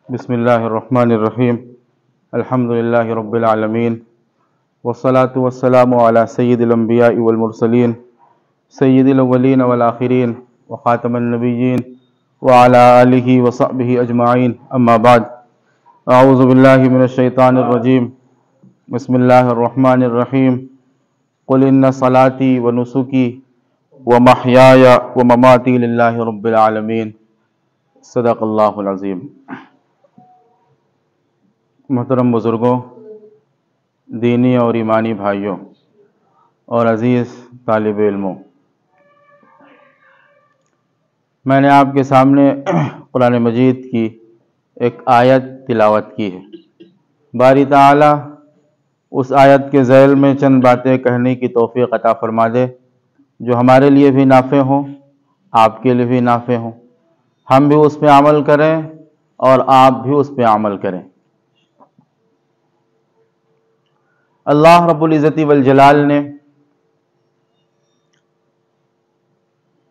بسم اللہ الرحمن الرحیم الحمد للہ رب العالمین والصلاة والسلام علی سید الانبیاء والمرسلین سید الاولین والآخرین وخاتم النبیین وعلی آلہ وصحبہ اجمعین اما بعد اعوذ باللہ من الشیطان الرجیم بسم اللہ الرحمن الرحیم قل ان صلاتی ونسکی ومحیای ومماتی للہ رب العالمین صدق اللہ العظیم۔ محترم بزرگوں، دینی اور ایمانی بھائیوں اور عزیز طالب علموں، میں نے آپ کے سامنے قرآن مجید کی ایک آیت تلاوت کی ہے۔ باری تعالی اس آیت کے ذیل میں چند باتیں کہنے کی توفیق عطا فرما دے جو ہمارے لیے بھی نافع ہوں، آپ کے لیے بھی نافع ہوں، ہم بھی اس پہ عمل کریں اور آپ بھی اس پہ عمل کریں۔ اللہ رب العزت والجلال نے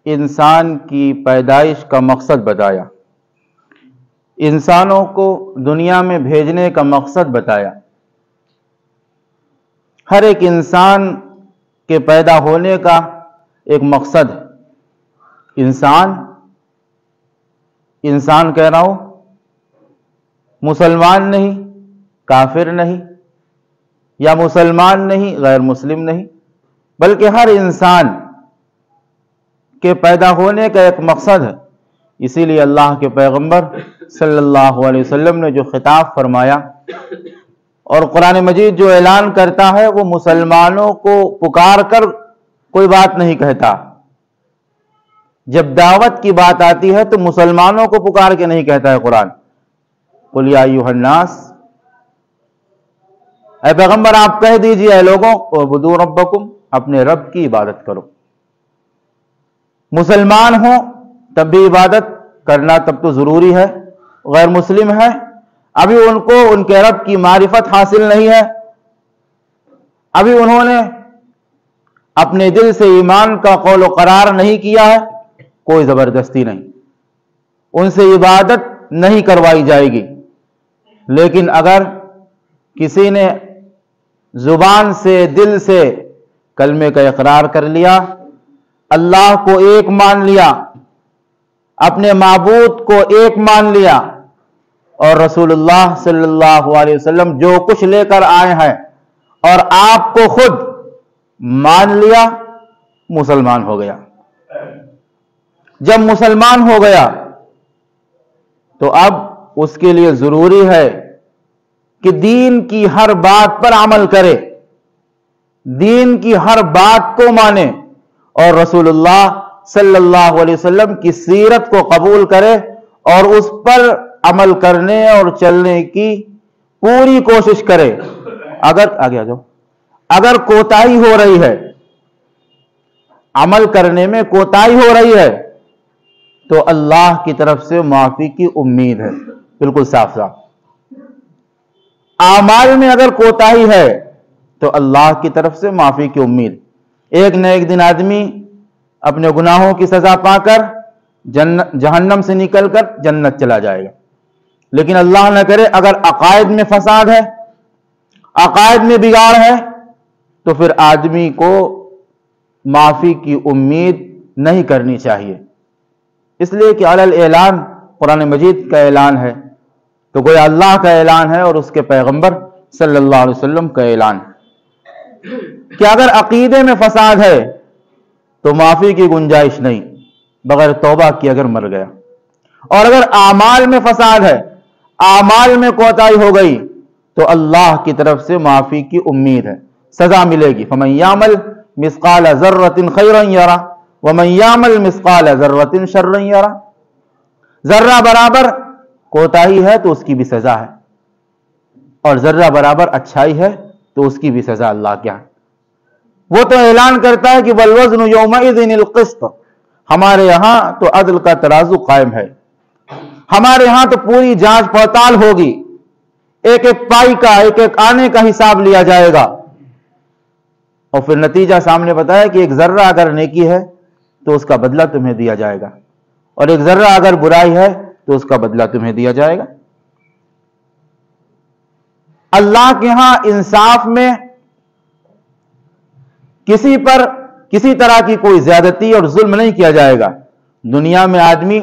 انسان کی پیدائش کا مقصد بتایا، انسانوں کو دنیا میں بھیجنے کا مقصد بتایا۔ ہر ایک انسان کے پیدا ہونے کا ایک مقصد ہے۔ انسان کہہ رہا ہوں، مسلمان نہیں، کافر نہیں، یا مسلمان نہیں، غیر مسلم نہیں، بلکہ ہر انسان کے پیدا ہونے کا ایک مقصد ہے۔ اسی لیے اللہ کے پیغمبر صلی اللہ علیہ وسلم نے جو خطاب فرمایا اور قرآن مجید جو اعلان کرتا ہے، وہ مسلمانوں کو پکار کر کوئی بات نہیں کہتا۔ جب دعوت کی بات آتی ہے تو مسلمانوں کو پکار کے نہیں کہتا ہے قرآن۔ قل یا ایھا الناس، اے پیغمبر آپ کہہ دیجئے اے لوگوں، اعبدوا ربکم، اپنے رب کی عبادت کرو۔ مسلمان ہوں تب بھی عبادت کرنا تب تو ضروری ہے، غیر مسلم ہے ابھی ان کو ان کے رب کی معرفت حاصل نہیں ہے، ابھی انہوں نے اپنے دل سے ایمان کا قول و قرار نہیں کیا ہے، کوئی زبردستی نہیں، ان سے عبادت نہیں کروائی جائے گی۔ لیکن اگر کسی نے زبان سے دل سے کلمے کا اقرار کر لیا، اللہ کو ایک مان لیا، اپنے معبود کو ایک مان لیا، اور رسول اللہ صلی اللہ علیہ وسلم جو کچھ لے کر آئے ہیں اور آپ کو خود مان لیا، مسلمان ہو گیا۔ جب مسلمان ہو گیا تو اب اس کے لیے ضروری ہے کہ دین کی ہر بات پر عمل کرے، دین کی ہر بات کو مانے، اور رسول اللہ صلی اللہ علیہ وسلم کی سیرت کو قبول کرے اور اس پر عمل کرنے اور چلنے کی پوری کوشش کرے۔ اگر کوتاہی ہو رہی ہے، عمل کرنے میں کوتاہی ہو رہی ہے، تو اللہ کی طرف سے معافی کی امید ہے، بالکل صاف صاف۔ اعمال میں اگر کوتاہی ہے تو اللہ کی طرف سے معافی کی امید۔ ایک نہ ایک دن آدمی اپنے گناہوں کی سزا پا کر جہنم سے نکل کر جنت چلا جائے گا، لیکن اللہ نہ کرے اگر عقائد میں فساد ہے، عقائد میں بگاڑ ہے، تو پھر آدمی کو معافی کی امید نہیں کرنی چاہیے۔ اس لیے کہ علی الاعلان قرآن مجید کا اعلان ہے، تو گویا اللہ کا اعلان ہے اور اس کے پیغمبر صلی اللہ علیہ وسلم کا اعلان ہے کہ اگر عقیدے میں فساد ہے تو معافی کی گنجائش نہیں، بغیر توبہ کی اگر مر گیا۔ اور اگر اعمال میں فساد ہے، اعمال میں کوتاہی ہو گئی، تو اللہ کی طرف سے معافی کی امید ہے، سزا ملے گی۔ فمن یعمل مثقال ذرۃ خیرا یرہ ومن یعمل مثقال ذرۃ شرا یرہ۔ ذرہ برابر کوتاہی ہے تو اس کی بھی سزا ہے، اور ذرہ برابر اچھائی ہے تو اس کی بھی سزا اللہ کیا ہے۔ وہ تو اعلان کرتا ہے کہ والوزن یومئذ القسط، ہمارے یہاں تو عدل کا ترازو قائم ہے، ہمارے یہاں تو پوری جانچ پڑتال ہوگی، ایک ایک پائی کا، ایک ایک آنے کا حساب لیا جائے گا، اور پھر نتیجہ سامنے بتایا کہ ایک ذرہ اگر نیکی ہے تو اس کا بدلہ تمہیں دیا جائے گا، اور ایک ذرہ اگر برائی ہے تو اس کا بدلہ تمہیں دیا جائے گا۔ اللہ کے ہاں انصاف میں کسی پر کسی طرح کی کوئی زیادتی اور ظلم نہیں کیا جائے گا۔ دنیا میں آدمی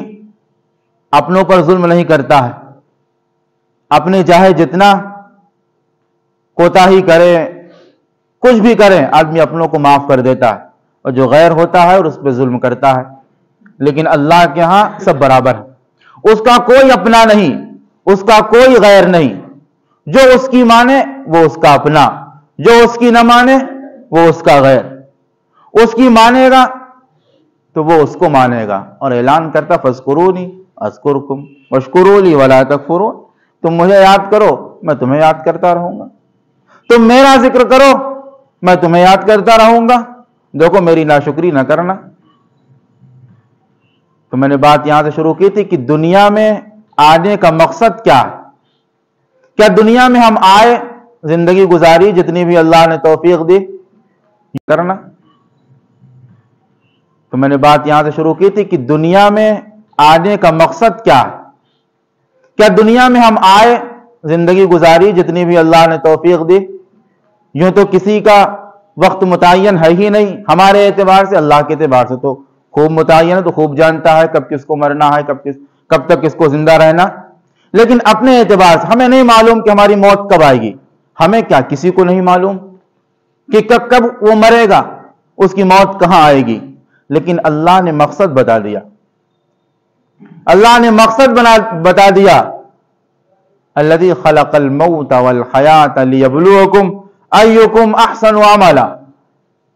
اپنوں پر ظلم نہیں کرتا ہے، اپنے چاہے جتنا کوتاہی کرے، کچھ بھی کریں، آدمی اپنوں کو معاف کر دیتا ہے، اور جو غیر ہوتا ہے اور اس پہ ظلم کرتا ہے۔ لیکن اللہ کے ہاں سب برابر ہے، اس کا کوئی اپنا نہیں، اس کا کوئی غیر نہیں۔ جو اس کی مانے وہ اس کا اپنا، جو اس کی نہ مانے وہ اس کا غیر۔ اس کی مانے گا تو وہ اس کو مانے گا، اور اعلان کرتا فاذکرونی اذکرکم واشکروا لی ولا تکفرون، تم مجھے یاد کرو میں تمہیں یاد کرتا رہوں گا، تم میرا ذکر کرو میں تمہیں یاد کرتا رہوں گا، دیکھو میری ناشکری نہ کرنا۔ تو میں نے بات یہاں سے شروع کی تھی کہ دنیا میں آنے کا مقصد کیا ہے؟ کیا دنیا میں ہم آئے، زندگی گزاری، جتنی بھی اللہ نے توفیق دی کرنا؟ تو میں نے بات یہاں سے شروع کی تھی کہ دنیا میں آنے کا مقصد کیا ہے؟ کیا دنیا میں ہم آئے، زندگی گزاری، جتنی بھی اللہ نے توفیق دی، یوں تو کسی کا وقت متعین ہے ہی نہیں، ہمارے اعتبار سے، اللہ کے اعتبار سے تو خوب متعین ہے، تو خوب جانتا ہے کب کس کو مرنا ہے، کب تک کس کو زندہ رہنا۔ لیکن اپنے اعتبار سے ہمیں نہیں معلوم کہ ہماری موت کب آئے گی، ہمیں کیا، کسی کو نہیں معلوم کہ کب وہ مرے گا، اس کی موت کہاں آئے گی۔ لیکن اللہ نے مقصد بتا دیا، اللہ نے مقصد بتا دیا، الذی خلق الموت والحیات لیبلوکم ایکم احسن عملا۔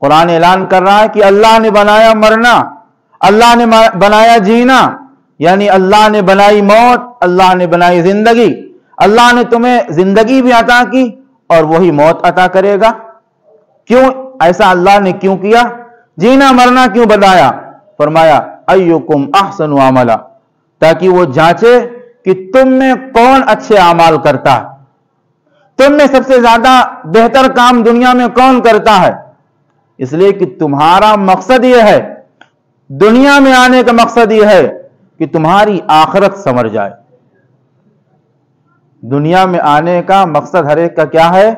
قرآن اعلان کر رہا ہے کہ اللہ نے بنایا مرنا، اللہ نے بنایا جینا، یعنی اللہ نے بنائی موت، اللہ نے بنائی زندگی۔ اللہ نے تمہیں زندگی بھی عطا کی اور وہی موت عطا کرے گا۔ کیوں ایسا اللہ نے کیوں کیا؟ جینا مرنا کیوں بتایا؟ فرمایا ایکم احسن عملا، تاکہ وہ جانچے کہ تم میں کون اچھے اعمال کرتا ہے، تم میں سب سے زیادہ بہتر کام دنیا میں کون کرتا ہے۔ اس لیے کہ تمہارا مقصد یہ ہے، دنیا میں آنے کا مقصد یہ ہے کہ تمہاری آخرت سنور جائے۔ دنیا میں آنے کا مقصد ہر ایک کا کیا ہے؟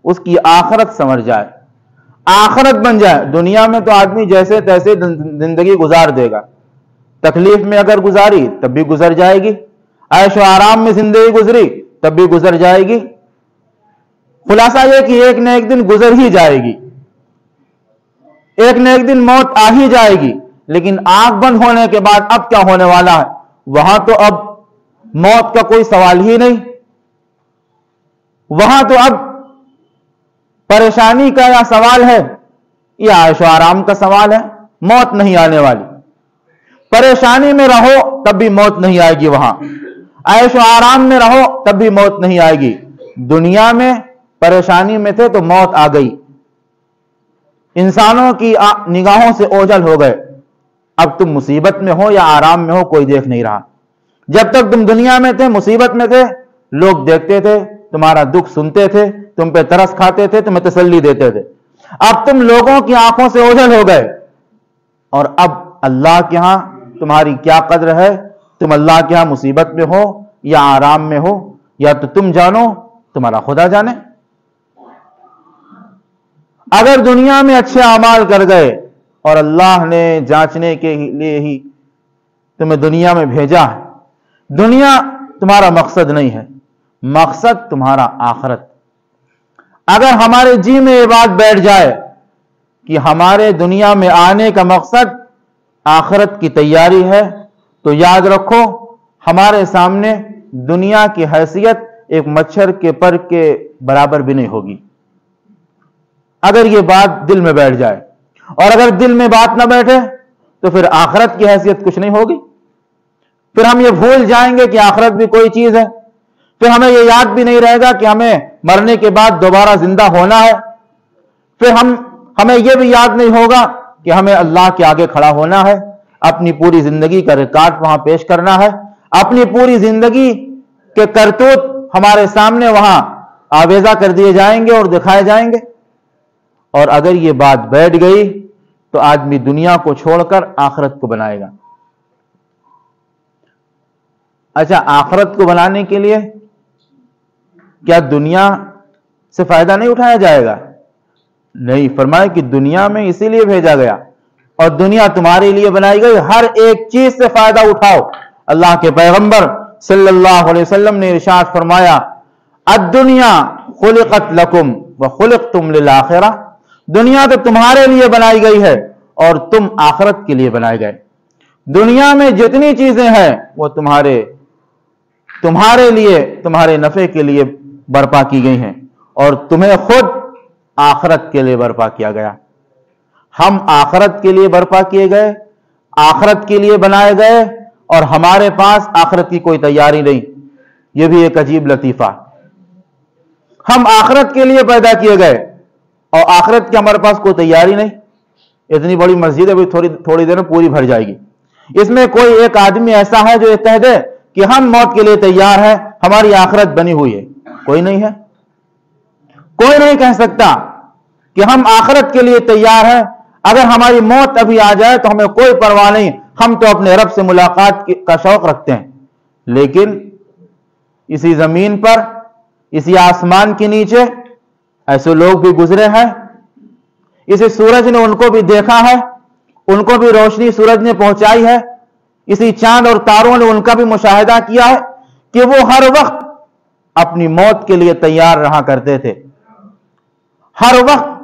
اس کی آخرت سنور جائے، آخرت بن جائے۔ دنیا میں تو آدمی جیسے تیسے زندگی گزار دے گا، تکلیف میں اگر گزاری تب بھی گزر جائے گی، عیش و آرام میں زندگی گزری تب بھی گزر جائے گی۔ خلاصہ یہ کہ ایک نہ ایک دن گزر ہی جائے گی، ایک نہ ایک دن موت آ ہی جائے گی۔ لیکن آنکھ بند ہونے کے بعد اب کیا ہونے والا ہے؟ وہاں تو اب موت کا کوئی سوال ہی نہیں، وہاں تو اب پریشانی کا یا سوال ہے یا عیش و آرام کا سوال ہے، موت نہیں آنے والی۔ پریشانی میں رہو تب بھی موت نہیں آئے گی، وہاں عیش و آرام میں رہو تب بھی موت نہیں آئے گی۔ دنیا میں پریشانی میں تھے تو موت آ گئی، انسانوں کی نگاہوں سے اوجھل ہو گئے۔ اب تم مصیبت میں ہو یا آرام میں ہو کوئی دیکھ نہیں رہا۔ جب تک تم دنیا میں تھے، مصیبت میں تھے، لوگ دیکھتے تھے، تمہارا دکھ سنتے تھے، تم پہ ترس کھاتے تھے، تمہیں تسلی دیتے تھے۔ اب تم لوگوں کی آنکھوں سے اوجھل ہو گئے، اور اب اللہ کے ہاں تمہاری کیا قدر ہے؟ تم اللہ کے ہاں مصیبت میں ہو یا آرام میں ہو، یا تو تم جانو تمہارا خدا جانے۔ اگر دنیا میں اچھے اعمال کر گئے اور اللہ نے جانچنے کے لیے ہی تمہیں دنیا میں بھیجا ہے، دنیا تمہارا مقصد نہیں ہے، مقصد تمہارا آخرت۔ اگر ہمارے جی میں یہ بات بیٹھ جائے کہ ہمارے دنیا میں آنے کا مقصد آخرت کی تیاری ہے، تو یاد رکھو ہمارے سامنے دنیا کی حیثیت ایک مچھر کے پر کے برابر بھی نہیں ہوگی۔ اگر یہ بات دل میں بیٹھ جائے، اور اگر دل میں بات نہ بیٹھے تو پھر آخرت کی حیثیت کچھ نہیں ہوگی۔ پھر ہم یہ بھول جائیں گے کہ آخرت بھی کوئی چیز ہے، پھر ہمیں یہ یاد بھی نہیں رہے گا کہ ہمیں مرنے کے بعد دوبارہ زندہ ہونا ہے، پھر ہمیں یہ بھی یاد نہیں ہوگا کہ ہمیں اللہ کے آگے کھڑا ہونا ہے، اپنی پوری زندگی کا ریکارڈ وہاں پیش کرنا ہے، اپنی پوری زندگی کے کرتوت ہمارے سامنے وہاں آویزہ کر دیے جائیں گے اور دکھائے جائیں گے۔ اور اگر یہ بات بیٹھ گئی تو آدمی دنیا کو چھوڑ کر آخرت کو بنائے گا۔ اچھا، آخرت کو بنانے کے لیے کیا دنیا سے فائدہ نہیں اٹھایا جائے گا؟ نہیں، فرمایا کہ دنیا میں اسی لیے بھیجا گیا اور دنیا تمہارے لیے بنائی گئی، ہر ایک چیز سے فائدہ اٹھاؤ۔ اللہ کے پیغمبر صلی اللہ علیہ وسلم نے ارشاد فرمایا، الدنیا خلقت لکم وخلقتم للآخرہ، دنیا تو تمہارے لیے بنائی گئی ہے اور تم آخرت کے لیے بنائے گئے۔ دنیا میں جتنی چیزیں ہیں وہ تمہارے لیے، تمہارے نفع کے لیے برپا کی گئی ہیں اور تمہیں خود آخرت کے لیے برپا کیا گیا۔ ہم آخرت کے لیے برپا کیے گئے، آخرت کے لیے بنائے گئے، اور ہمارے پاس آخرت کی کوئی تیاری نہیں۔ یہ بھی ایک عجیب لطیفہ، ہم آخرت کے لیے پیدا کیے گئے اور آخرت کی ہمارے پاس کوئی تیاری نہیں۔ اتنی بڑی مسجد ابھی تھوڑی دیر میں پوری بھر جائے گی، اس میں کوئی ایک آدمی ایسا ہے جو یہ کہہ دے کہ ہم موت کے لیے تیار ہیں، ہماری آخرت بنی ہوئی ہے؟ کوئی نہیں ہے، کوئی نہیں کہہ سکتا کہ ہم آخرت کے لیے تیار ہیں۔ اگر ہماری موت ابھی آ جائے تو ہمیں کوئی پرواہ نہیں، ہم تو اپنے رب سے ملاقات کا شوق رکھتے ہیں۔ لیکن اسی زمین پر، اسی آسمان کے نیچے ایسے لوگ بھی گزرے ہیں، اسی سورج نے ان کو بھی دیکھا ہے، ان کو بھی روشنی سورج نے پہنچائی ہے، اسی چاند اور تاروں نے ان کا بھی مشاہدہ کیا ہے کہ وہ ہر وقت اپنی موت کے لیے تیار رہا کرتے تھے۔ ہر وقت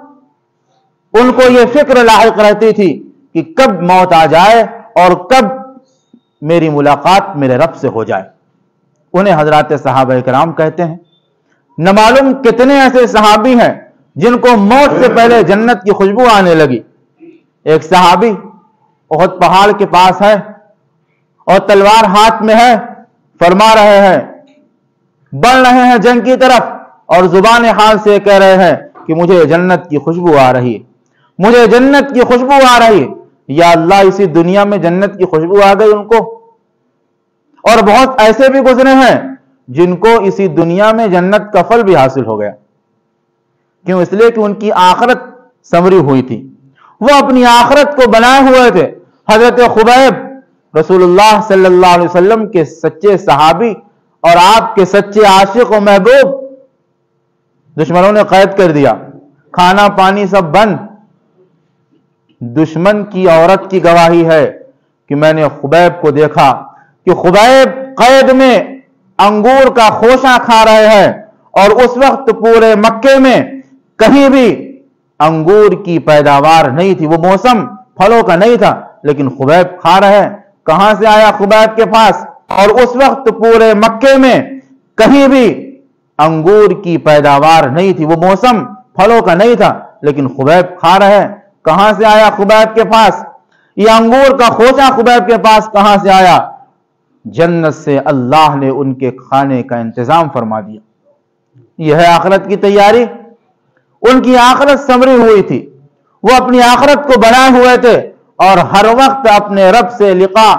ان کو یہ فکر لاحق رہتی تھی کہ کب موت آ جائے اور کب میری ملاقات میرے رب سے ہو جائے۔ انہیں حضرات صحابہ کرام کہتے ہیں۔ نہ معلوم کتنے ایسے صحابی ہیں جن کو موت سے پہلے جنت کی خوشبو آنے لگی۔ ایک صحابی احد پہاڑ کے پاس ہے اور تلوار ہاتھ میں ہے، فرما رہے ہیں، بڑھ رہے ہیں جنگ کی طرف اور زبان حال سے کہہ رہے ہیں کہ مجھے جنت کی خوشبو آ رہی ہے، مجھے جنت کی خوشبو آ رہی ہے۔ یا اللہ، اسی دنیا میں جنت کی خوشبو آ گئی ان کو۔ اور بہت ایسے بھی گزرے ہیں جن کو اسی دنیا میں جنت کا پھل بھی حاصل ہو گیا۔ کیوں؟ اس لیے کہ ان کی آخرت سنوری ہوئی تھی، وہ اپنی آخرت کو بنائے ہوئے تھے۔ حضرت خبیب رسول اللہ صلی اللہ علیہ وسلم کے سچے صحابی اور آپ کے سچے عاشق و محبوب، دشمنوں نے قید کر دیا، کھانا پانی سب بند۔ دشمن کی عورت کی گواہی ہے کہ میں نے خبیب کو دیکھا کہ خبیب قید میں انگور کا خوشہ کھا رہے ہیں، اور اس وقت پورے مکے میں کہیں بھی انگور کی پیداوار نہیں تھی، وہ موسم پھلوں کا نہیں تھا، لیکن خبیب کھا رہے ہیں۔ کہاں سے آیا خبیب کے پاس؟ اور اس وقت پورے مکے میں کہیں بھی انگور کی پیداوار نہیں تھی، وہ موسم پھلوں کا نہیں تھا، لیکن خبیب کھا رہے ہیں۔ کہاں سے آیا خبیب کے پاس یہ انگور کا خوشہ؟ خبیب کے پاس کہاں سے آیا؟ جنت سے اللہ نے ان کے کھانے کا انتظام فرما دیا۔ یہ ہے آخرت کی تیاری۔ ان کی آخرت سنوری ہوئی تھی، وہ اپنی آخرت کو بنائے ہوئے تھے اور ہر وقت اپنے رب سے لقاء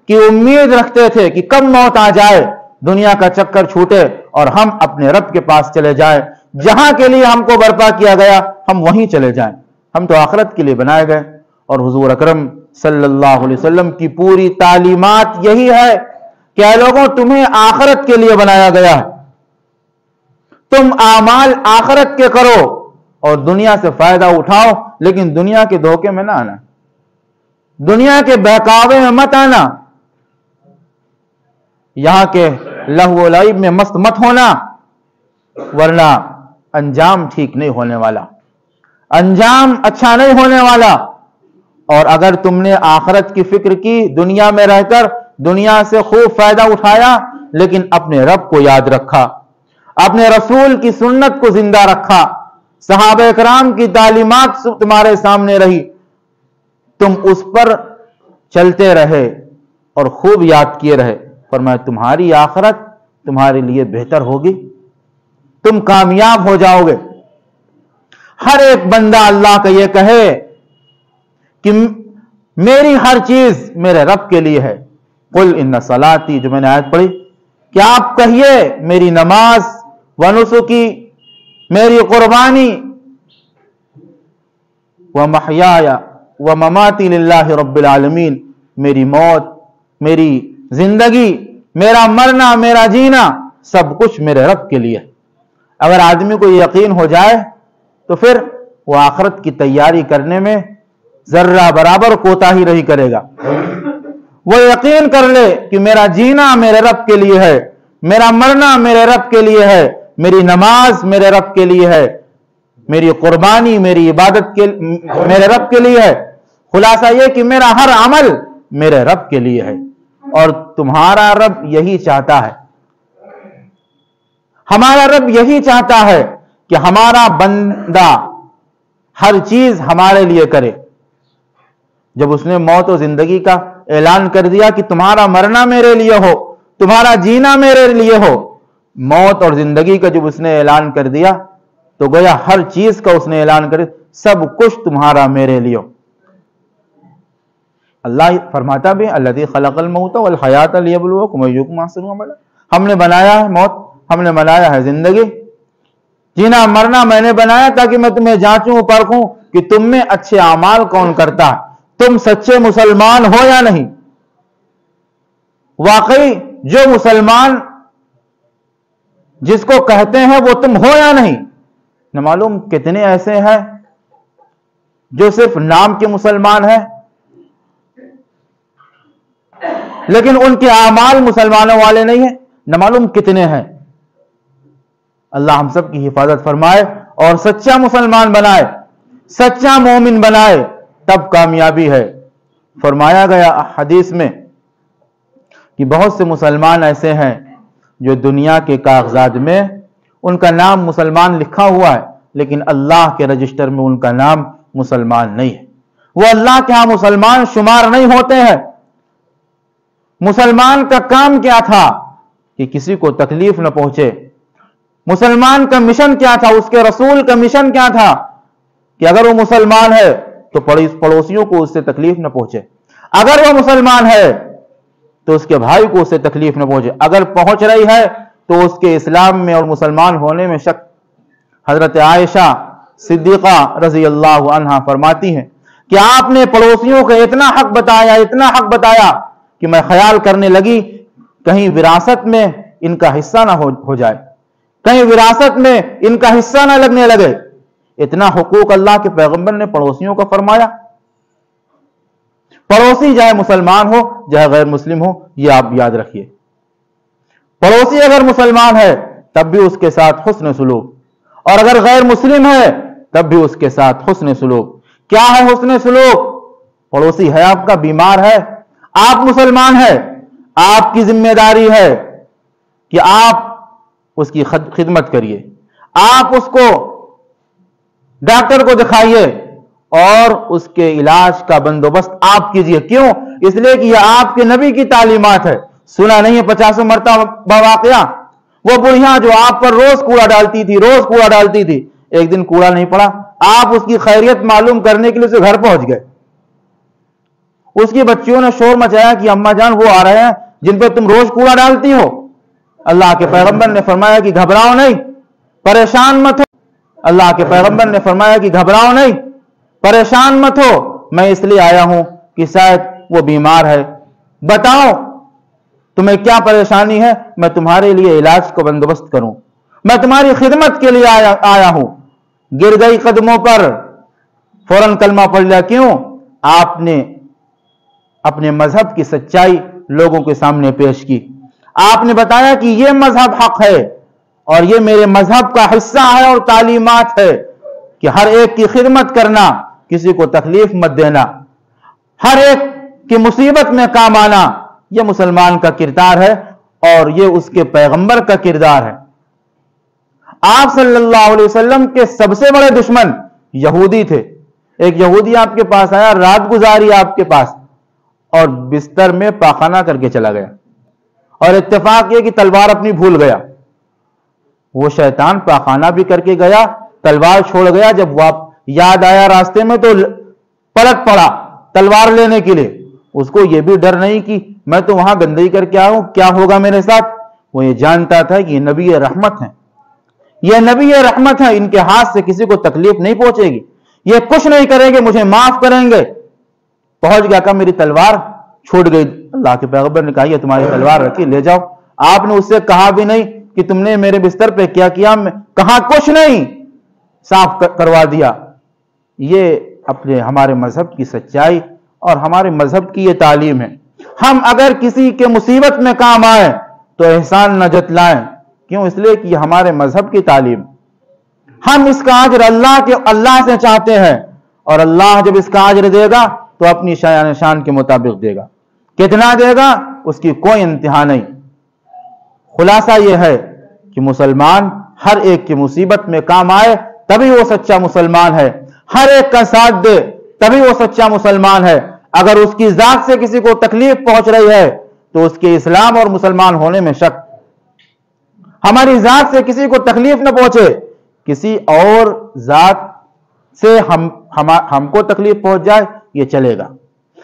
کی امید رکھتے تھے کہ کب موت آ جائے، دنیا کا چکر چھوٹے اور ہم اپنے رب کے پاس چلے جائیں، جہاں کے لیے ہم کو برپا کیا گیا ہم وہیں چلے جائیں۔ ہم تو آخرت کے لیے بنائے گئے، اور حضور اکرم صلی اللہ علیہ وسلم کی پوری تعلیمات یہی ہے کہ اے لوگوں، تمہیں آخرت کے لیے بنایا گیا ہے، تم اعمال آخرت کے کرو اور دنیا سے فائدہ اٹھاؤ، لیکن دنیا کے دھوکے میں نہ آنا، دنیا کے بہکاوے میں مت آنا، یہاں کے لہو و لعب میں مست مت ہونا، ورنہ انجام ٹھیک نہیں ہونے والا، انجام اچھا نہیں ہونے والا۔ اور اگر تم نے آخرت کی فکر کی، دنیا میں رہ کر دنیا سے خوب فائدہ اٹھایا، لیکن اپنے رب کو یاد رکھا، اپنے رسول کی سنت کو زندہ رکھا، صحابہ کرام کی تعلیمات تمہارے سامنے رہی، تم اس پر چلتے رہے اور خوب یاد کیے رہے، فرمایا تمہاری آخرت تمہارے لیے بہتر ہوگی، تم کامیاب ہو جاؤ گے۔ ہر ایک بندہ اللہ کا یہ کہے کہ میری ہر چیز میرے رب کے لیے ہے، قل ان صلاتی، جو میں نے آیت پڑھی، کہ آپ کہیے میری نماز، ونسکی، میری قربانی، ومحیای ومماتی للہ رب العالمین، میری موت، میری زندگی، میرا مرنا، میرا جینا سب کچھ میرے رب کے لیے۔ اگر آدمی کو یقین ہو جائے تو پھر وہ آخرت کی تیاری کرنے میں ذرہ برابر کوتاہی نہیں کرے گا۔ وہ یقین کر لے کہ میرا جینا میرے رب کے لیے ہے، میرا مرنا میرے رب کے لیے ہے، میری نماز میرے رب کے لیے ہے، میری قربانی، میری عبادت میرے رب کے لیے ہے۔ خلاصہ یہ کہ میرا ہر عمل میرے رب کے لیے ہے، اور تمہارا رب یہی چاہتا ہے، ہمارا رب یہی چاہتا ہے کہ ہمارا بندہ ہر چیز ہمارے لیے کرے۔ جب اس نے موت و زندگی کا اعلان کر دیا کہ تمہارا مرنا میرے لیے ہو، تمہارا جینا میرے لیے ہو، موت اور زندگی کا جب اس نے اعلان کر دیا تو گویا ہر چیز کا اس نے اعلان کر دیا، سب کچھ تمہارا میرے لیے ہو۔ اللہ فرماتا بھی الذی خلق الموت والحیات لیبلوکم ایکم احسن عملا، ہم نے بنایا ہے موت، ہم نے بنایا ہے زندگی، جینا مرنا میں نے بنایا تاکہ میں تمہیں جانچوں پرکھوں کہ تم میں اچھے اعمال کون کرتا ہے، تم سچے مسلمان ہو یا نہیں۔ واقعی جو مسلمان جس کو کہتے ہیں وہ تم ہو یا نہیں۔ نہ معلوم کتنے ایسے ہیں جو صرف نام کے مسلمان ہیں لیکن ان کے اعمال مسلمانوں والے نہیں ہیں، نہ معلوم کتنے ہیں۔ اللہ ہم سب کی حفاظت فرمائے اور سچا مسلمان بنائے، سچا مومن بنائے، تب کامیابی ہے۔ فرمایا گیا حدیث میں کہ بہت سے مسلمان ایسے ہیں جو دنیا کے کاغذات میں ان کا نام مسلمان لکھا ہوا ہے لیکن اللہ کے رجسٹر میں ان کا نام مسلمان نہیں ہے، وہ اللہ کے ہاں مسلمان شمار نہیں ہوتے ہیں۔ مسلمان کا کام کیا تھا کہ کسی کو تکلیف نہ پہنچے، مسلمان کا مشن کیا تھا، اس کے رسول کا مشن کیا تھا کہ اگر وہ مسلمان ہے تو پڑوسیوں کو اس سے تکلیف نہ پہنچے، اگر وہ مسلمان ہے تو اس کے بھائی کو اس سے تکلیف نہ پہنچے، اگر پہنچ رہی ہے تو اس کے اسلام میں اور مسلمان ہونے میں شک۔ حضرت عائشہ صدیقہ رضی اللہ عنہا فرماتی ہیں کہ آپ نے پڑوسیوں کا اتنا حق بتایا کہ میں خیال کرنے لگی کہیں وراثت میں ان کا حصہ نہ ہو جائے، کہیں وراثت میں ان کا حصہ نہ لگنے لگے۔ اتنا حقوق اللہ کے پیغمبر نے پڑوسیوں کا فرمایا۔ پڑوسی چاہے مسلمان ہو چاہے غیر مسلم ہو، یہ آپ یاد رکھیے، پڑوسی اگر مسلمان ہے تب بھی اس کے ساتھ حسن سلوک، اور اگر غیر مسلم ہے تب بھی اس کے ساتھ حسن سلوک۔ کیا ہے حسن سلوک؟ پڑوسی ہے آپ کا، بیمار ہے، آپ مسلمان ہیں، آپ کی ذمہ داری ہے کہ آپ اس کی خدمت کریے، آپ اس کو ڈاکٹر کو دکھائیے اور اس کے علاج کا بندوبست آپ کیجئے۔ کیوں؟ اس لیے کہ یہ آپ کے نبی کی تعلیمات ہے۔ سنا نہیں ہے 50 مرتبہ واقعہ، وہ بڑھیا جو آپ پر روز کوڑا ڈالتی تھی، ایک دن کوڑا نہیں پڑا، آپ اس کی خیریت معلوم کرنے کے لیے اسے گھر پہنچ گئے۔ اس کی بچیوں نے شور مچایا کہ اماں جان وہ آ رہے ہیں جن پہ تم روز کوڑا ڈالتی ہو۔ اللہ کے پیغمبر نے فرمایا کہ گھبراؤ نہیں، پریشان مت ہو۔ اللہ کے پیغمبر نے فرمایا کہ گھبراؤ نہیں، پریشان مت ہو، میں اس لیے آیا ہوں کہ شاید وہ بیمار ہے، بتاؤ تمہیں کیا پریشانی ہے، میں تمہارے لیے علاج کا بندوبست کروں، میں تمہاری خدمت کے لیے آیا ہوں۔ گر گئی قدموں پر، فوراً کلمہ پڑھ لیا۔ کیوں؟ آپ نے اپنے مذہب کی سچائی لوگوں کے سامنے پیش کی، آپ نے بتایا کہ یہ مذہب حق ہے اور یہ میرے مذہب کا حصہ ہے اور تعلیمات ہے کہ ہر ایک کی خدمت کرنا، کسی کو تکلیف مت دینا، ہر ایک کی مصیبت میں کام آنا، یہ مسلمان کا کردار ہے اور یہ اس کے پیغمبر کا کردار ہے۔ آپ صلی اللہ علیہ وسلم کے سب سے بڑے دشمن یہودی تھے۔ ایک یہودی آپ کے پاس آیا، رات گزاری آپ کے پاس اور بستر میں پاخانہ کر کے چلا گیا، اور اتفاق یہ کہ تلوار اپنی بھول گیا۔ وہ شیطان پاخانہ بھی کر کے گیا، تلوار چھوڑ گیا، جب یاد آیا راستے میں تو پلٹ پڑا تلوار لینے کے لیے۔ اس کو یہ بھی ڈر نہیں کہ میں تو وہاں گندگی کر کے آیا ہوں، کیا ہوگا میرے ساتھ۔ وہ یہ جانتا تھا کہ یہ نبی رحمت ہیں، یہ نبی رحمت ہیں، ان کے ہاتھ سے کسی کو تکلیف نہیں پہنچے گی، یہ کچھ نہیں کریں گے، مجھے معاف کریں گے۔ پہنچ گیا کہ میری تلوار چھوٹ گئی۔ اللہ کے پیغمبر نے کہا یہ تمہاری تلوار رکھی، لے جاؤ۔ آپ نے اس سے کہا بھی نہیں کہ تم نے میرے بستر پہ کیا کیا، کہا کچھ نہیں، صاف کروا دیا۔ یہ اپنے ہمارے مذہب کی سچائی اور ہمارے مذہب کی یہ تعلیم ہے۔ ہم اگر کسی کے مصیبت میں کام آئے تو احسان نہ جتلائیں، کیوں؟ اس لیے کہ یہ ہمارے مذہب کی تعلیم۔ ہم اس کا اجر اللہ سے چاہتے ہیں، اور اللہ جب اس کا اجر دے گا تو اپنی شان کے مطابق دے گا۔ کتنا دے گا اس کی کوئی انتہا نہیں۔ خلاصہ یہ ہے کہ مسلمان ہر ایک کی مصیبت میں کام آئے تبھی وہ سچا مسلمان ہے، ہر ایک کا ساتھ دے تبھی وہ سچا مسلمان ہے۔ اگر اس کی ذات سے کسی کو تکلیف پہنچ رہی ہے تو اس کے اسلام اور مسلمان ہونے میں شک۔ ہماری ذات سے کسی کو تکلیف نہ پہنچے، کسی اور ذات سے ہم کو تکلیف پہنچ جائے یہ چلے گا،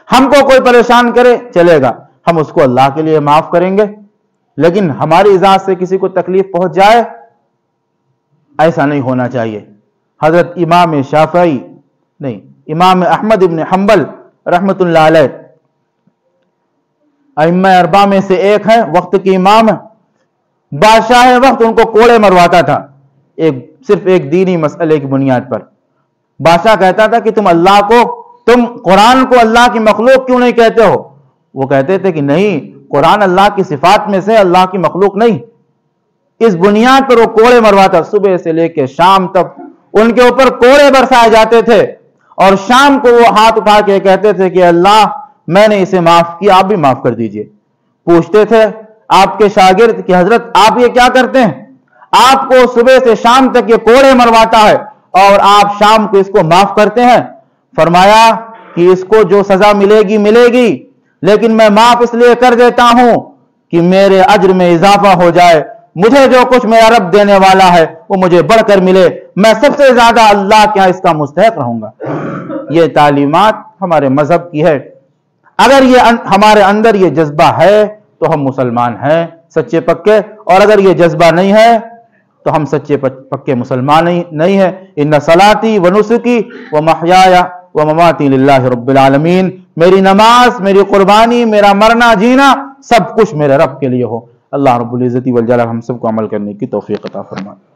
ہم کو کوئی پریشان کرے چلے گا، ہم اس کو اللہ کے لیے معاف کریں گے۔ لیکن ہماری ذات سے کسی کو تکلیف پہنچ جائے، ایسا نہیں ہونا چاہیے۔ حضرت امام احمد ابن حنبل رحمت اللہ علیہ ائمہ اربعہ میں سے ایک ہے، وقت کے امام ہے۔ بادشاہ وقت ان کو کوڑے مرواتا تھا، صرف ایک دینی مسئلے کی بنیاد پر۔ بادشاہ کہتا تھا کہ تم قرآن کو اللہ کی مخلوق کیوں نہیں کہتے ہو؟ وہ کہتے تھے کہ نہیں، قرآن اللہ کی صفات میں سے، اللہ کی مخلوق نہیں۔ اس بنیاد پر وہ کوڑے مرواتا، صبح سے لے کے شام تک ان کے اوپر کوڑے برسائے جاتے تھے، اور شام کو وہ ہاتھ اٹھا کے کہتے تھے کہ اللہ میں نے اسے معاف کیا، آپ بھی معاف کر دیجئے۔ پوچھتے تھے آپ کے شاگرد کہ حضرت آپ یہ کیا کرتے ہیں؟ آپ کو صبح سے شام تک یہ کوڑے مرواتا ہے اور آپ شام کو اس کو معاف کرتے ہیں۔ فرمایا کہ اس کو جو سزا ملے گی، لیکن میں معاف اس لیے کر دیتا ہوں کہ میرے اجر میں اضافہ ہو جائے، مجھے جو کچھ میرا رب دینے والا ہے وہ مجھے بڑھ کر ملے، میں سب سے زیادہ اللہ کے ہاں اس کا مستحق رہوں گا۔ یہ تعلیمات ہمارے مذہب کی ہے۔ اگر ہمارے اندر یہ جذبہ ہے تو ہم مسلمان ہیں سچے پکے، اور اگر یہ جذبہ نہیں ہے تو ہم سچے پکے مسلمان نہیں ہیں۔ ان صلاتی و نسکی و محیایا و مماتی للہ رب العالمین، میری نماز، میری قربانی، میرا مرنا جینا سب کچھ میرے رب کے لیے ہو۔ اللہ رب العزت والجلال ہم سب کو عمل کرنے کی توفیق عطا فرمائے۔